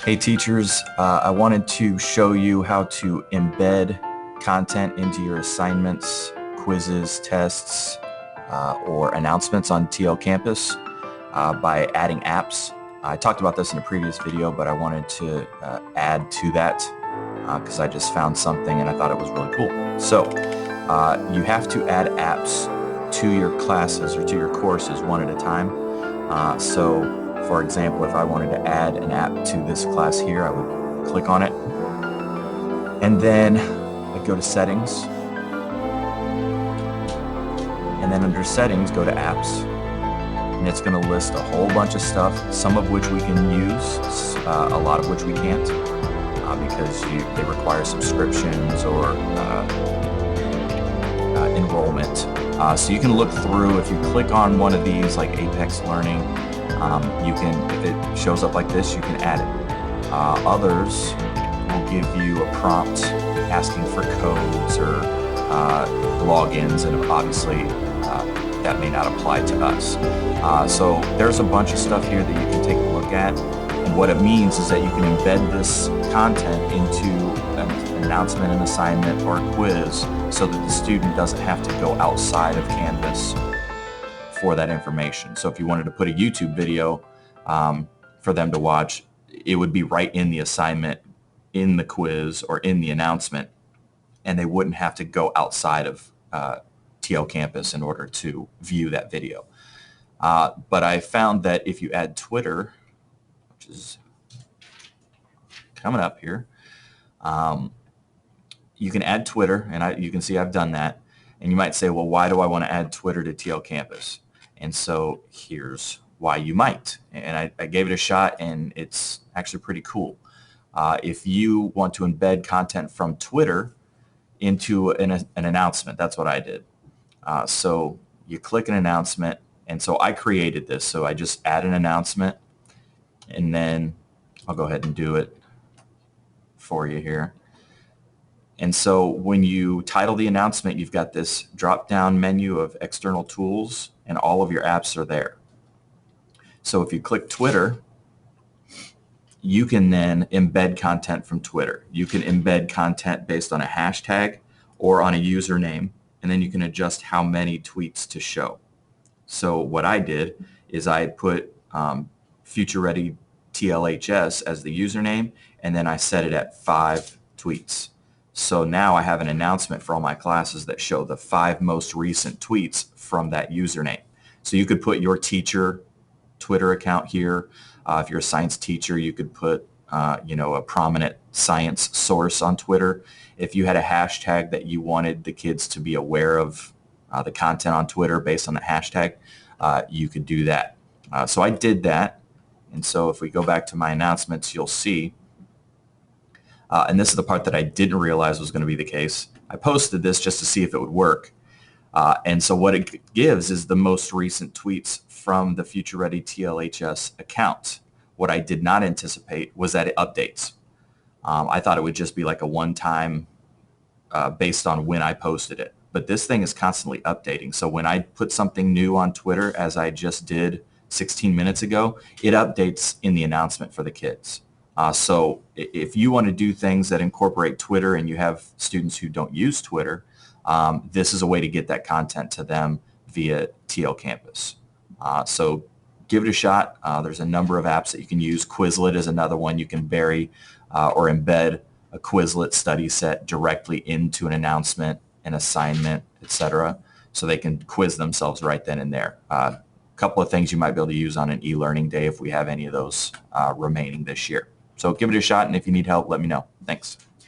Hey teachers, I wanted to show you how to embed content into your assignments, quizzes, tests, or announcements on TL Campus by adding apps. I talked about this in a previous video, but I wanted to add to that because I just found something and I thought it was really cool. So you have to add apps to your classes or to your courses one at a time. For example, if I wanted to add an app to this class here, I would click on it, and then I'd go to Settings, and then under Settings, go to Apps, and it's going to list a whole bunch of stuff, some of which we can use, a lot of which we can't, because they require subscriptions or enrollment. So you can look through, if you click on one of these, like Apex Learning, you can, if it shows up like this, you can add it. Others will give you a prompt asking for codes or logins, and obviously that may not apply to us. So there's a bunch of stuff here that you can take a look at, and what it means is that you can embed this content into an announcement, an assignment, or a quiz so that the student doesn't have to go outside of Canvas for that information. So if you wanted to put a YouTube video for them to watch, it would be right in the assignment, in the quiz, or in the announcement, and they wouldn't have to go outside of TL Campus in order to view that video. But I found that if you add Twitter, which is coming up here, you can add Twitter, and you can see I've done that. And you might say, well, why do I want to add Twitter to TL Campus? And so here's why you might. And I gave it a shot, and it's actually pretty cool. If you want to embed content from Twitter into an announcement, that's what I did. So you click an announcement, and so I created this. So I just add an announcement, and then I'll go ahead and do it for you here. And so when you title the announcement, you've got this drop-down menu of external tools, and all of your apps are there. So if you click Twitter, you can then embed content from Twitter. You can embed content based on a hashtag or on a username, and then you can adjust how many tweets to show. So what I did is I put Future Ready TLHS as the username, and then I set it at 5 tweets. So now I have an announcement for all my classes that show the 5 most recent tweets from that username. So you could put your teacher Twitter account here. If you're a science teacher, you could put a prominent science source on Twitter. If you had a hashtag that you wanted the kids to be aware of the content on Twitter based on the hashtag, you could do that. So I did that. And so if we go back to my announcements, you'll see and this is the part that I didn't realize was going to be the case. I posted this just to see if it would work. And so what it gives is the most recent tweets from the Future Ready TLHS account. What I did not anticipate was that it updates. I thought it would just be like a one-time based on when I posted it. But this thing is constantly updating. So when I put something new on Twitter, as I just did 16 minutes ago, it updates in the announcement for the kids. So if you want to do things that incorporate Twitter and you have students who don't use Twitter, this is a way to get that content to them via TL Campus. So give it a shot. There's a number of apps that you can use. Quizlet is another one. You can bury or embed a Quizlet study set directly into an announcement, an assignment, etc. So they can quiz themselves right then and there. A couple of things you might be able to use on an e-learning day if we have any of those remaining this year. So give it a shot, and if you need help, let me know. Thanks.